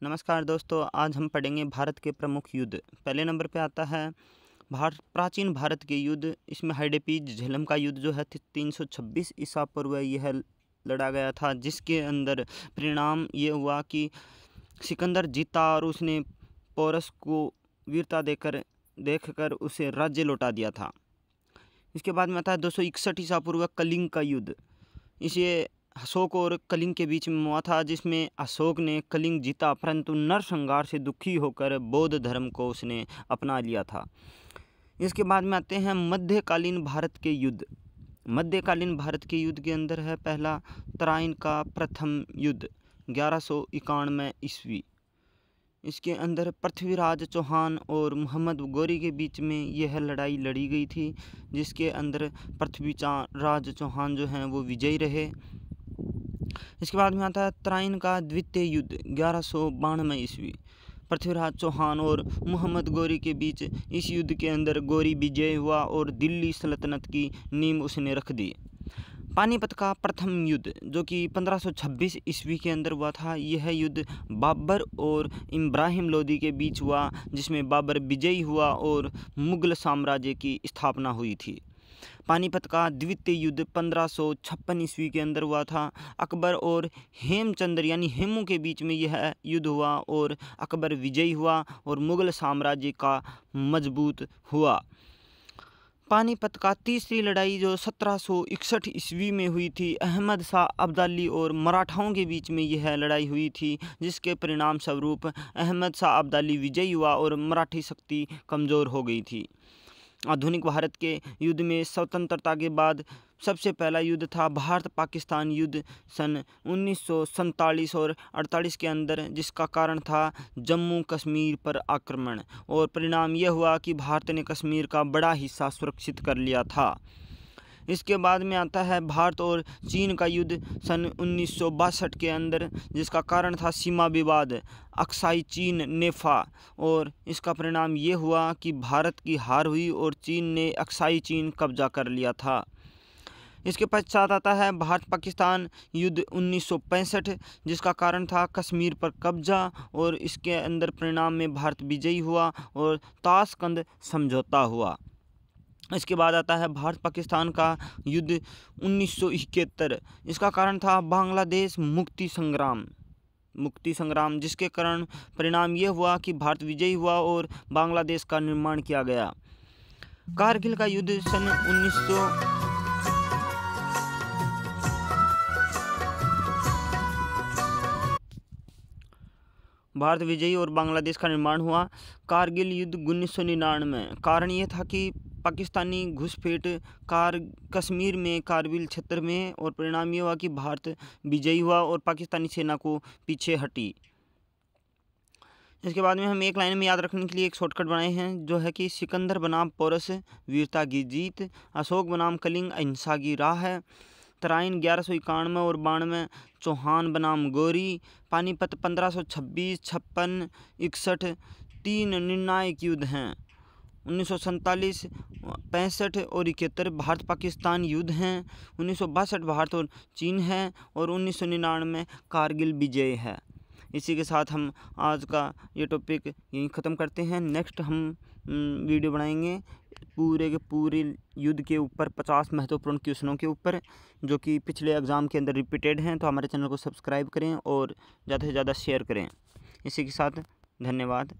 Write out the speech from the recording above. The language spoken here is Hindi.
नमस्कार दोस्तों, आज हम पढ़ेंगे भारत के प्रमुख युद्ध। पहले नंबर पे आता है प्राचीन भारत के युद्ध। इसमें हडप्पा झेलम का युद्ध जो है 326 ईसा पूर्व यह लड़ा गया था, जिसके अंदर परिणाम ये हुआ कि सिकंदर जीता और उसने पोरस को वीरता देखकर उसे राज्य लौटा दिया था। इसके बाद में आता है 261 ईसा पूर्व कलिंग का युद्ध। इसे अशोक और कलिंग के बीच में हुआ था, जिसमें अशोक ने कलिंग जीता, परंतु नरसंहार से दुखी होकर बौद्ध धर्म को उसने अपना लिया था। इसके बाद में आते हैं मध्यकालीन भारत के युद्ध। मध्यकालीन भारत के युद्ध के अंदर है पहला तराइन का प्रथम युद्ध 1191 ईस्वी। इसके अंदर पृथ्वीराज चौहान और मोहम्मद गौरी के बीच में यह लड़ाई लड़ी गई थी, जिसके अंदर पृथ्वीराज चौहान जो हैं वो विजयी रहे। इसके बाद में आता है तराइन का द्वितीय युद्ध 1192 ईस्वी। पृथ्वीराज चौहान और मोहम्मद गौरी के बीच इस युद्ध के अंदर गौरी विजय हुआ और दिल्ली सल्तनत की नींव उसने रख दी। पानीपत का प्रथम युद्ध जो कि 1526 ईस्वी के अंदर हुआ था, यह युद्ध बाबर और इब्राहिम लोदी के बीच हुआ, जिसमें बाबर विजयी हुआ और मुगल साम्राज्य की स्थापना हुई थी। पानीपत का द्वितीय युद्ध 1556 ईस्वी के अंदर हुआ था। अकबर और हेमचंद्र यानी हेमू के बीच में यह युद्ध हुआ और अकबर विजयी हुआ और मुगल साम्राज्य का मजबूत हुआ। पानीपत का तीसरी लड़ाई जो 1761 ईस्वी में हुई थी, अहमद शाह अब्दाली और मराठाओं के बीच में यह लड़ाई हुई थी, जिसके परिणाम स्वरूप अहमद शाह अब्दाली विजयी हुआ और मराठी शक्ति कमज़ोर हो गई थी। आधुनिक भारत के युद्ध में स्वतंत्रता के बाद सबसे पहला युद्ध था भारत पाकिस्तान युद्ध सन 1947 और 48 के अंदर, जिसका कारण था जम्मू कश्मीर पर आक्रमण, और परिणाम यह हुआ कि भारत ने कश्मीर का बड़ा हिस्सा सुरक्षित कर लिया था। इसके बाद में आता है भारत और चीन का युद्ध सन 1962 के अंदर, जिसका कारण था सीमा विवाद अक्साई चीन नेफा, और इसका परिणाम ये हुआ कि भारत की हार हुई और चीन ने अक्साई चीन कब्जा कर लिया था। इसके पश्चात आता है भारत पाकिस्तान युद्ध 1965, जिसका कारण था कश्मीर पर कब्जा, और इसके अंदर परिणाम में भारत विजयी हुआ और ताशकंद समझौता हुआ। इसके बाद आता है भारत पाकिस्तान का युद्ध 1971। इसका कारण था बांग्लादेश मुक्ति संग्राम, जिसके कारण परिणाम ये हुआ कि भारत विजयी हुआ और बांग्लादेश का निर्माण किया गया। कारगिल का युद्ध सन 1900 भारत विजयी और बांग्लादेश का निर्माण हुआ। कारगिल युद्ध 1999। कारण ये था कि पाकिस्तानी घुसपैठ कश्मीर में कारगिल क्षेत्र में, और परिणाम ये हुआ कि भारत विजयी हुआ और पाकिस्तानी सेना को पीछे हटी। इसके बाद में हम एक लाइन में याद रखने के लिए एक शॉर्टकट बनाए हैं, जो है कि सिकंदर बनाम पोरस वीरता की जीत, अशोक बनाम कलिंग अहिंसा की राह है, तराइन 1191 और 92 चौहान बनाम गौरी, पानीपत 1526, 56, 61 तीन निर्णायक युद्ध हैं। 1947, 65 और 71 भारत पाकिस्तान युद्ध हैं। 1962 भारत और चीन है, और 1999 कारगिल विजय है। इसी के साथ हम आज का ये टॉपिक यहीं ख़त्म करते हैं। नेक्स्ट हम वीडियो बनाएंगे पूरे के पूरे युद्ध के ऊपर, 50 महत्वपूर्ण क्वेश्चनों के ऊपर, जो कि पिछले एग्ज़ाम के अंदर रिपीटेड हैं। तो हमारे चैनल को सब्सक्राइब करें और ज़्यादा से ज़्यादा शेयर करें। इसी के साथ धन्यवाद।